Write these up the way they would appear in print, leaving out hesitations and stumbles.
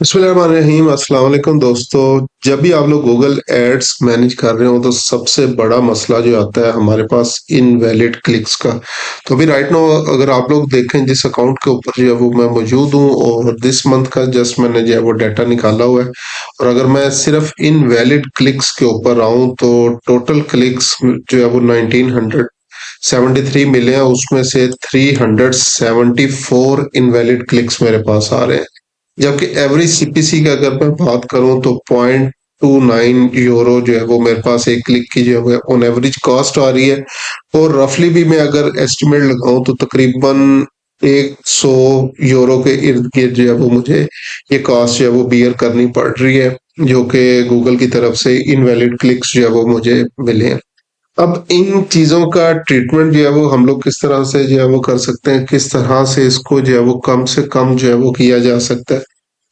बिस्मिल्लाहिर्रहमानिर्रहीम अस्सलाम वालेकुम दोस्तों। जब भी आप लोग गूगल एड्स मैनेज कर रहे हो तो सबसे बड़ा मसला जो आता है हमारे पास इनवैलिड क्लिक्स का। तो अभी राइट नाउ अगर आप लोग देखें जिस अकाउंट के ऊपर जो है वो मैं मौजूद हूँ और दिस मंथ का जस्ट मैंने जो है वो डाटा निकाला हुआ है। और अगर मैं सिर्फ इनवैलिड क्लिक्स के ऊपर आऊँ तो टोटल क्लिक्स जो है वो 1973 मिले हैं, उसमें से 374 इनवैलिड क्लिक्स मेरे पास आ रहे हैं। जबकि एवरेज सीपीसी का अगर मैं बात करूं तो 0.29 यूरो जो है वो मेरे पास एक क्लिक की जो है ऑन एवरेज कॉस्ट आ रही है। और रफली भी मैं अगर एस्टिमेट लगाऊं तो तकरीबन 100 यूरो के इर्द गिर्द जो है वो मुझे ये कॉस्ट जो है वो बियर करनी पड़ रही है, जो कि गूगल की तरफ से इनवैलिड क्लिक्स जो है वो मुझे मिले हैं। अब इन चीजों का ट्रीटमेंट जो है वो हम लोग किस तरह से जो है वो कर सकते हैं, किस तरह से इसको जो है वो कम से कम जो है वो किया जा सकता है,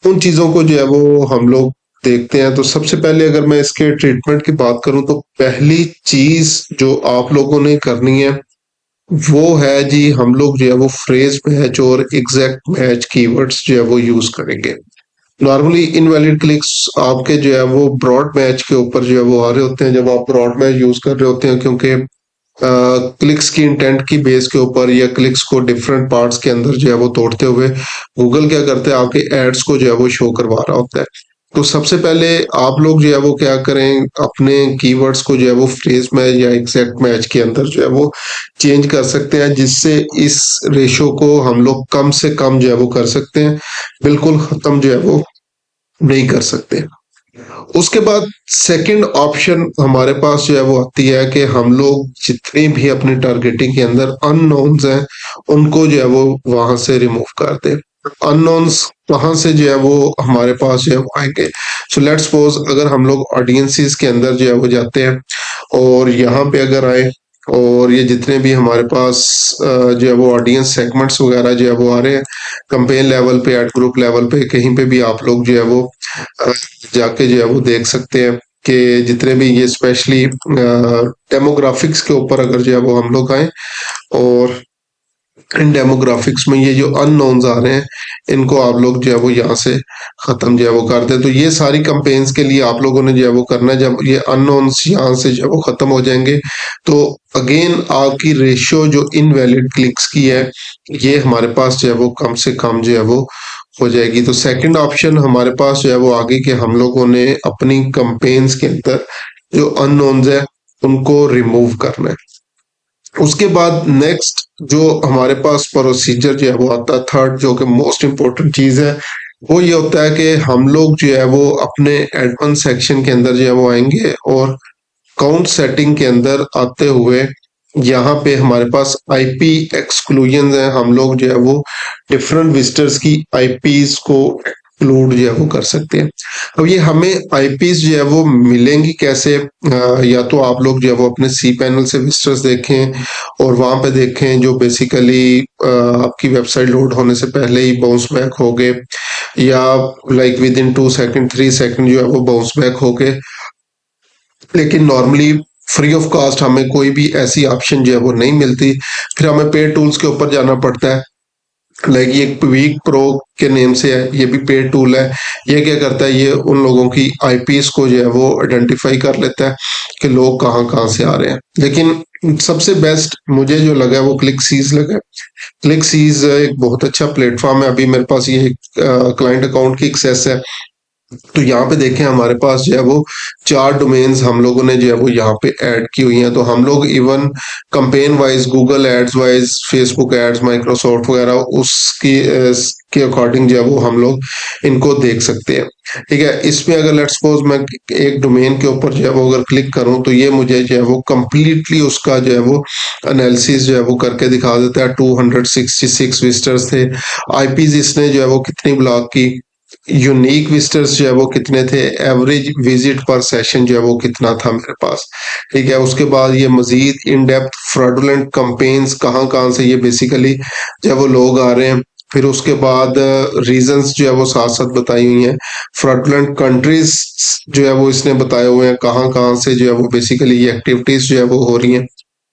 उन चीजों को जो है वो हम लोग देखते हैं। तो सबसे पहले अगर मैं इसके ट्रीटमेंट की बात करूं तो पहली चीज जो आप लोगों ने करनी है वो है जी, हम लोग जो है वो फ्रेज मैच और एग्जैक्ट मैच कीवर्ड्स जो है वो यूज करेंगे। नॉर्मली इनवैलिड क्लिक्स आपके जो है वो ब्रॉड मैच के ऊपर जो है वो आ रहे होते हैं जब आप ब्रॉड मैच यूज कर रहे होते हैं, क्योंकि क्लिक्स की इंटेंट की बेस के ऊपर या क्लिक्स को डिफरेंट पार्ट्स के अंदर जो है वो तोड़ते हुए गूगल क्या करते हैं, आपके एड्स को जो है वो शो करवा रहा होता है। तो सबसे पहले आप लोग जो है वो क्या करें, अपने कीवर्ड्स को जो है वो फ्रेज मैच या एग्जैक्ट मैच के अंदर जो है वो चेंज कर सकते हैं, जिससे इस रेशो को हम लोग कम से कम जो है वो कर सकते हैं, बिल्कुल खत्म जो है वो नहीं कर सकते। उसके बाद सेकंड ऑप्शन हमारे पास जो है वो आती है कि हम लोग जितने भी अपनी टारगेटिंग के अंदर अननोन्स हैं उनको जो है वो वहां से रिमूव कर दें। अननोन्स कहाँ से जो है वो हमारे पास जो है वो आएंगे। सो लेट्स सपोज अगर हम लोग ऑडियंसेस के अंदर जो है वो जाते हैं और यहाँ पे अगर आए और ये जितने भी हमारे पास जो है वो ऑडियंस सेगमेंट्स वगैरह जो है वो आ रहे हैं, कंपेन लेवल पे एड ग्रुप लेवल पे कहीं पे भी आप लोग जो है वो अ, जाके जो है वो देख सकते हैं कि जितने भी ये स्पेशली डेमोग्राफिक्स के ऊपर अगर जो है वो हम लोग आए और इन डेमोग्राफिक्स में ये जो अननोन्स आ रहे हैं इनको आप लोग जो है वो यहाँ से खत्म जो है वो कर दें। तो ये सारी कंपेन्स के लिए आप लोगों ने जो है वो करना है, जब ये अननोन्स यहाँ से जो है वो खत्म हो जाएंगे तो अगेन आपकी रेशियो जो इनवैलिड क्लिक्स की है ये हमारे पास जो है वो कम से कम जो है वो हो जाएगी। तो सेकंड ऑप्शन हमारे पास जो है वो आगे कि हम लोगों ने अपनी कंपेन्स के अंदर जो अननोन्स है उनको रिमूव करना है। उसके बाद नेक्स्ट जो हमारे पास प्रोसीजर जो है वो आता है, थर्ड जो कि मोस्ट इम्पोर्टेंट चीज है, वो ये होता है कि हम लोग जो है वो अपने एडवांस सेक्शन के अंदर जो है वो आएंगे और काउंट सेटिंग के अंदर आते हुए यहाँ पे हमारे पास आईपी एक्सक्लूजन है। हम लोग जो है वो डिफरेंट विजिटर्स की आईपीज को एक्सक्लूड जो है वो कर सकते हैं। अब ये हमें आईपीज जो है वो मिलेंगी कैसे, या तो आप लोग जो है वो अपने सी पैनल से विजिटर्स देखें और वहां पे देखें जो बेसिकली आपकी वेबसाइट लोड होने से पहले ही बाउंस बैक हो गए, या like with in 2 second 3 second जो है वो बाउंस बैक हो गए। लेकिन नॉर्मली फ्री ऑफ कॉस्ट हमें कोई भी ऐसी ऑप्शन जो है वो नहीं मिलती, फिर हमें पेड टूल्स के ऊपर जाना पड़ता है। लाइक ये वीक प्रो के नेम से है, ये भी पेड टूल है। ये क्या करता है, ये उन लोगों की आईपीएस को जो है वो आइडेंटिफाई कर लेता है कि लोग कहाँ कहाँ से आ रहे हैं। लेकिन सबसे बेस्ट मुझे जो लगा है वो क्लिक सीज लगा। क्लिक सीज एक बहुत अच्छा प्लेटफॉर्म है। अभी मेरे पास ये क्लाइंट अकाउंट की एक्सेस है, तो यहाँ पे देखें हमारे पास जो है वो 4 डोमेन्स हम लोगों ने जो है वो यहाँ पे ऐड की हुई हैं। तो हम लोग even campaign wise Google ads wise Facebook ads Microsoft वगैरह उसकी के अकॉर्डिंग जो है वो हम लोग इनको देख सकते हैं। ठीक है, इसमें अगर लेट्स सपोज मैं एक डोमेन के ऊपर जो है वो अगर क्लिक करूं तो ये मुझे जो है वो कम्प्लीटली उसका जो है वो एनालिसिस जो है वो करके दिखा देता है। 266 विजिटर्स थे, आईपीज इसने जो है वो कितनी ब्लॉक की, यूनिक विजिटर्स जो है वो कितने थे, एवरेज विजिट पर सेशन जो है वो कितना था मेरे पास। ठीक है, उसके बाद ये मजीद इन डेप्थ फ्रॉडुलेंट कंपेन्स कहाँ कहाँ से ये बेसिकली जो है वो लोग आ रहे हैं। फिर उसके बाद रीजंस जो है वो साथ साथ बताई हुई हैं। फ्रॉडुलेंट कंट्रीज जो है वो इसने बताए हुए हैं कहाँ कहाँ से जो है वो बेसिकली ये एक्टिविटीज जो है वो हो रही हैं।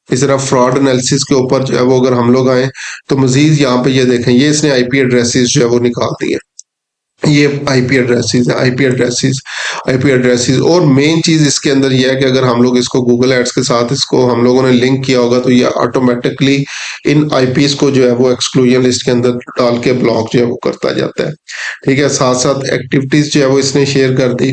इस तरह फ्रॉड एनालिसिस के ऊपर जो है वो अगर हम लोग आए तो मजीद यहाँ पे ये देखें, ये इसने आईपी एड्रेसेस जो है वो निकाल दी है। ये आईपी एड्रेसेस और मेन चीज इसके अंदर ये है कि अगर हम लोग इसको गूगल एड्स के साथ इसको हम लोगों ने लिंक किया होगा तो ये ऑटोमेटिकली इन आईपीस को जो है वो एक्सक्लूजन लिस्ट के अंदर डाल के ब्लॉक जो है वो करता जाता है। ठीक है, साथ साथ एक्टिविटीज जो है वो इसने शेयर कर दी।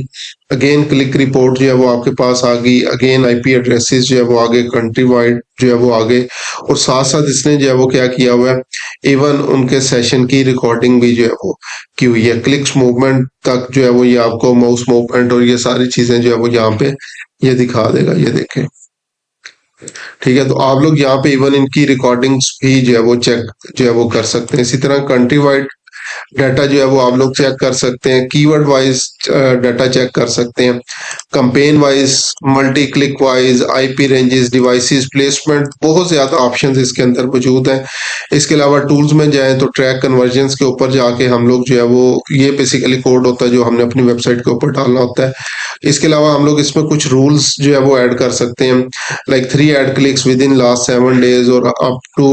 अगेन क्लिक रिपोर्ट जो है वो आपके पास आ गई। अगेन आईपी एड्रेसेस जो है वो आगे, कंट्री वाइड जो है वो आगे, और साथ साथ इसने जो है वो क्या किया हुआ है, इवन उनके सेशन की रिकॉर्डिंग भी जो है वो की हुई है। क्लिक्स मूवमेंट तक जो है वो ये आपको माउस मूवमेंट और ये सारी चीजें जो है वो यहाँ पे ये दिखा देगा, ये देखें। ठीक है, तो आप लोग यहाँ पे इवन इनकी रिकॉर्डिंग्स भी जो है वो चेक जो है वो कर सकते हैं। इसी तरह कंट्री वाइड डाटा जो है वो आप लोग चेक कर सकते हैं। कीवर्ड वाइज डाटा चेक कर सकते हैं। Campaign wise, multi click wise, IP ranges, devices, placement, बहुत ज्यादा ऑप्शंस इसके अंदर मौजूद हैं। इसके अलावा टूल्स में जाएं तो ट्रैक कन्वर्जन्स के ऊपर जाके हम लोग जो है वो, ये बेसिकली कोड होता है जो हमने अपनी वेबसाइट के ऊपर डालना होता है। इसके अलावा हम लोग इसमें कुछ रूल्स जो है वो ऐड कर सकते हैं, like 3 ad clicks within last 7 days और up to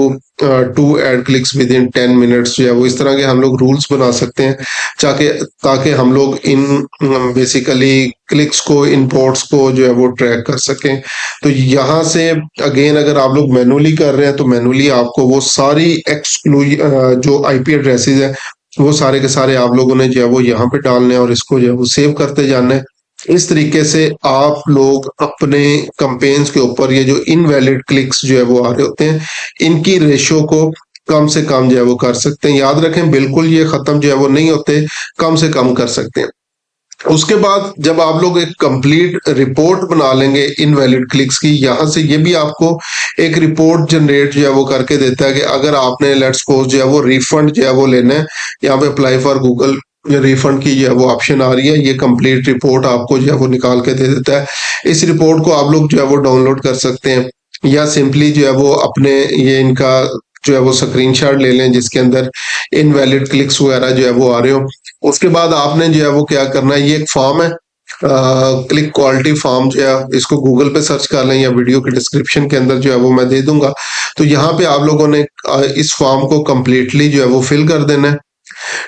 2 ad clicks within 10 minutes जो है वो, इस तरह के हम लोग रूल्स बना सकते हैं ताकि ताकि हम लोग इन बेसिकली क्लिक्स को, इनपोर्ट्स को जो है वो ट्रैक कर सकें। तो यहाँ से अगेन अगर आप लोग मैनुअली कर रहे हैं तो मैनुअली आपको वो सारी जो आईपी एड्रेसेस है वो सारे के सारे आप लोगों ने जो है वो यहाँ पे डालने हैं और इसको जो है वो सेव करते जाना है। इस तरीके से आप लोग अपने कंपेन्स के ऊपर ये जो इनवैलिड क्लिक्स जो है वो आ रहे होते हैं, इनकी रेशो को कम से कम जो है वो कर सकते हैं। याद रखें, बिल्कुल ये खत्म जो है वो नहीं होते, कम से कम कर सकते हैं। उसके बाद जब आप लोग एक कंप्लीट रिपोर्ट बना लेंगे इनवैलिड क्लिक्स की, यहां से ये भी आपको एक रिपोर्ट जनरेट जो है वो करके देता है कि अगर आपने लेट्स सपोज जो है वो रिफंड जो है वो लेना है, यहाँ पे अप्लाई फॉर गूगल रिफंड की जो है वो ऑप्शन आ रही है, ये कंप्लीट रिपोर्ट आपको जो है वो निकाल के दे देता है। इस रिपोर्ट को आप लोग जो है वो डाउनलोड कर सकते हैं या सिंपली जो है वो अपने ये इनका जो है वो स्क्रीनशॉट ले लें जिसके अंदर इनवैलिड क्लिक्स वगैरह जो है वो आ रहे हो। उसके बाद आपने जो है वो क्या करना है, ये एक फॉर्म है, क्लिक क्वालिटी फॉर्म जो है, इसको गूगल पे सर्च कर लें या वीडियो के डिस्क्रिप्शन के अंदर जो है वो मैं दे दूंगा। तो यहाँ पे आप लोगों ने इस फॉर्म को कंप्लीटली जो है वो फिल कर देना है।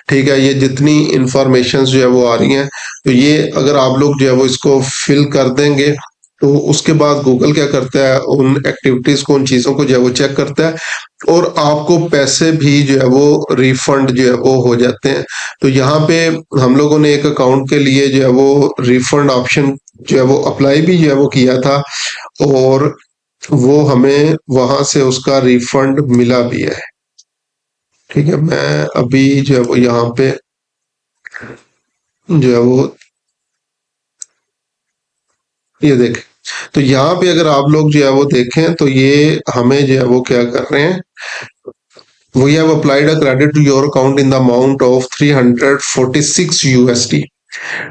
ठीक है, ये जितनी इंफॉर्मेशन जो है वो आ रही हैं, तो ये अगर आप लोग जो है वो इसको फिल कर देंगे तो उसके बाद गूगल क्या करता है, उन एक्टिविटीज को, उन चीजों को जो है वो चेक करता है और आपको पैसे भी जो है वो रिफंड जो है वो हो जाते हैं। तो यहाँ पे हम लोगों ने एक अकाउंट के लिए जो है वो रिफंड ऑप्शन जो है वो अप्लाई भी जो है वो किया था और वो हमें वहां से उसका रिफंड मिला भी है। ठीक है, मैं अभी जो है वो यहाँ पे जो है वो ये देखें, तो यहाँ पे अगर आप लोग जो है वो देखें तो ये हमें जो है वो क्या कर रहे हैं, we have applied a credit to your account in the amount of 346 USD.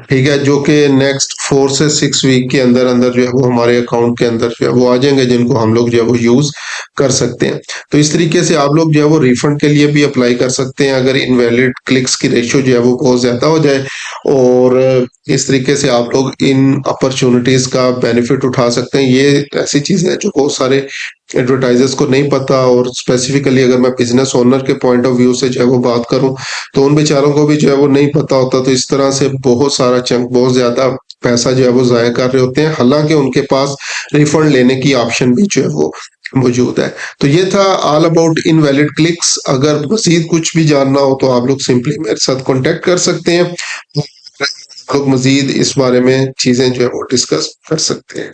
ठीक है, जो कि नेक्स्ट 4 से 6 वीक के अंदर अंदर जो है वो हमारे अकाउंट के अंदर जो है वो आ जाएंगे, जिनको हम लोग जो है वो यूज कर सकते हैं। तो इस तरीके से आप लोग जो है वो रिफंड के लिए भी अप्लाई कर सकते हैं अगर इनवैलिड क्लिक्स की रेशियो जो है वो बहुत ज्यादा हो जाए, और इस तरीके से आप लोग इन अपॉर्चुनिटीज का बेनिफिट उठा सकते हैं। ये ऐसी चीज है जो बहुत सारे एडवर्टाइजर्स को नहीं पता, और स्पेसिफिकली अगर मैं बिजनेस ओनर के पॉइंट ऑफ व्यू से जो है वो बात करूं तो उन बेचारों को भी जो है वो नहीं पता होता। तो इस तरह से बहुत सारा चंक, बहुत ज्यादा पैसा जो है वो जाया कर रहे होते हैं, हालांकि उनके पास रिफंड लेने की ऑप्शन भी जो है वो मौजूद है। तो ये था ऑल अबाउट इनवैलिड क्लिक्स। अगर मजीद कुछ भी जानना हो तो आप लोग सिंपली मेरे साथ कांटेक्ट कर सकते हैं, लोग मजीद इस बारे में चीजें जो है वो डिस्कस कर सकते हैं।